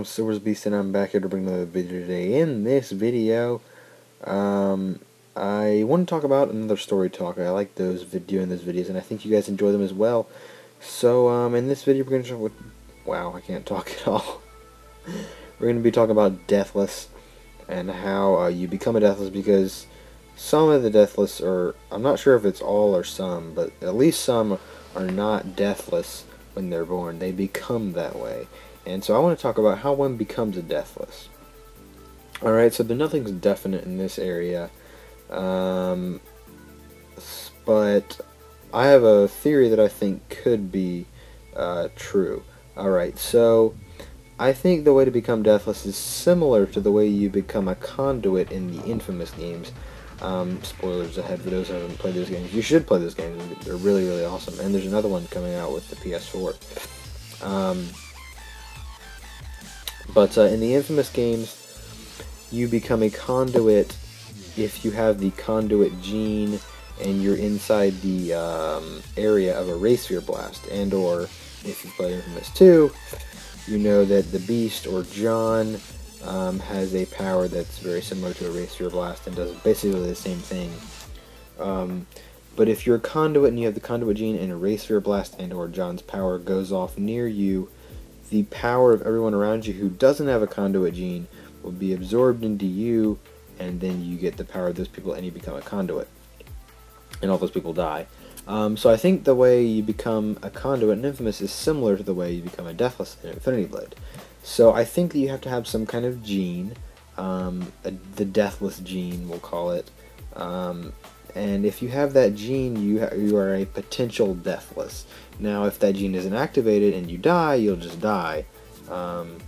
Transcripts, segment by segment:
I'm Silversabeast and I'm back here to bring another video today. In this video, I want to talk about another story talk. I like doing those videos and I think you guys enjoy them as well. So, in this video we're going to talk with... Wow, I can't talk at all. We're going to be talking about Deathless and how you become a Deathless, because some of the Deathless are... I'm not sure if it's all or some, but at least some are not Deathless when they're born. They become that way. And so I want to talk about how one becomes a Deathless. Alright, so nothing's definite in this area. But I have a theory that I think could be true. Alright, so I think the way to become Deathless is similar to the way you become a conduit in the Infamous games. Spoilers ahead for those who haven't played those games. You should play those games. They're really, really awesome. And there's another one coming out with the PS4. But in the Infamous games, you become a conduit if you have the conduit gene and you're inside the area of a Race Blast. And or, if you play Infamous 2, you know that the Beast, or John, has a power that's very similar to a Race Blast and does basically the same thing. But if you're a conduit and you have the conduit gene and a Race Blast and or John's power goes off near you, the power of everyone around you who doesn't have a conduit gene will be absorbed into you, and then you get the power of those people and you become a conduit. And all those people die. So I think the way you become a conduit in Infamous is similar to the way you become a Deathless in Infinity Blade. So I think that you have to have some kind of gene, the Deathless gene we'll call it, and if you have that gene, you are a potential Deathless. Now, if that gene isn't activated and you die, you'll just die. And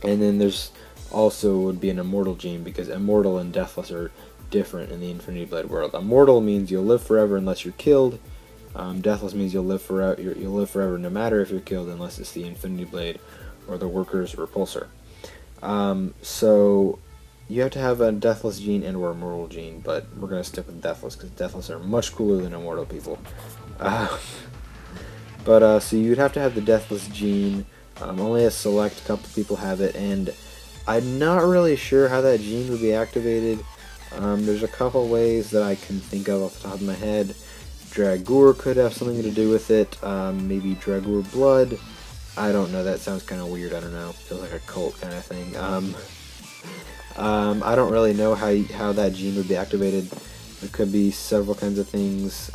then there's also would be an immortal gene, because immortal and Deathless are different in the Infinity Blade world. Immortal means you'll live forever unless you're killed. Deathless means you'll live forever. You'll live forever no matter if you're killed, unless it's the Infinity Blade or the Worker's Repulsor. So you have to have a Deathless gene and or immortal gene, but we're gonna stick with Deathless because Deathless are much cooler than immortal people. So you'd have to have the Deathless gene. Only a select couple people have it, and I'm not really sure how that gene would be activated. There's a couple ways that I can think of off the top of my head. Dragoor could have something to do with it. Maybe Dragoor blood. I don't know. That sounds kind of weird. I don't know. Feels like a cult kind of thing. I don't really know how that gene would be activated. There could be several kinds of things.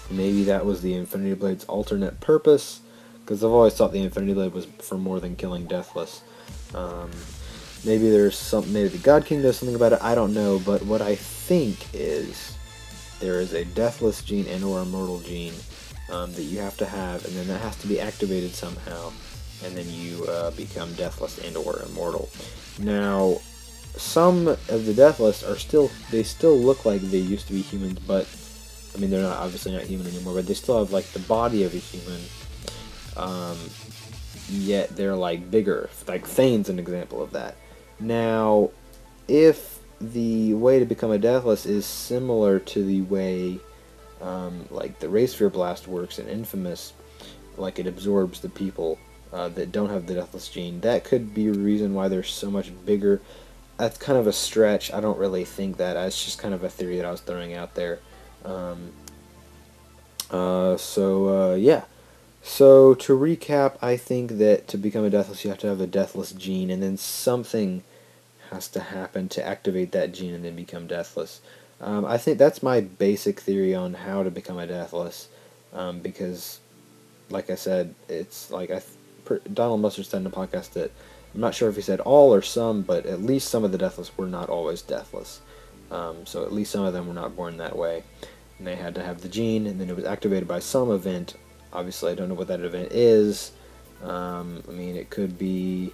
Maybe that was the Infinity Blade's alternate purpose, because I've always thought the Infinity Blade was for more than killing Deathless. Maybe there's something. Maybe the God King does something about it. I don't know. But what I think is there is a Deathless gene and or immortal gene that you have to have, and then that has to be activated somehow, and then you become Deathless and or immortal. Now, some of the Deathless are still look like they used to be humans, but I mean, they're not obviously not human anymore, but they still have like the body of a human. Yet they're like bigger. Like Thane's an example of that. Now, if the way to become a Deathless is similar to the way like the Race Blast works in Infamous, like it absorbs the people that don't have the Deathless gene, that could be a reason why they're so much bigger. That's kind of a stretch. I don't really think that. It's just kind of a theory that I was throwing out there. Yeah. So, to recap, I think that to become a Deathless, you have to have a Deathless gene, and then something has to happen to activate that gene and then become Deathless. I think that's my basic theory on how to become a Deathless, because, like I said, it's like Donald Mustard said in the podcast that, I'm not sure if he said all or some, but at least some of the Deathless were not always Deathless. So at least some of them were not born that way. And they had to have the gene, and then it was activated by some event. Obviously, I don't know what that event is. I mean, it could be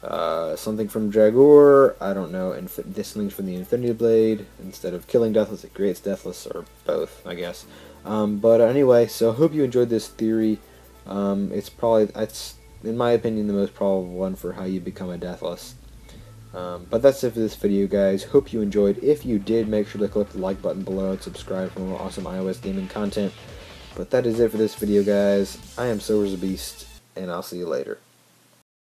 something from Dragoor. I don't know. This link's from the Infinity Blade. Instead of killing Deathless, it creates Deathless, or both, I guess. But anyway, so I hope you enjoyed this theory. It's in my opinion the most probable one for how you become a Deathless. But that's it for this video, guys. Hope you enjoyed. If you did, make sure to click the like button below and subscribe for more awesome iOS gaming content. But that is it for this video, guys. I am Silversabeast, and I'll see you later.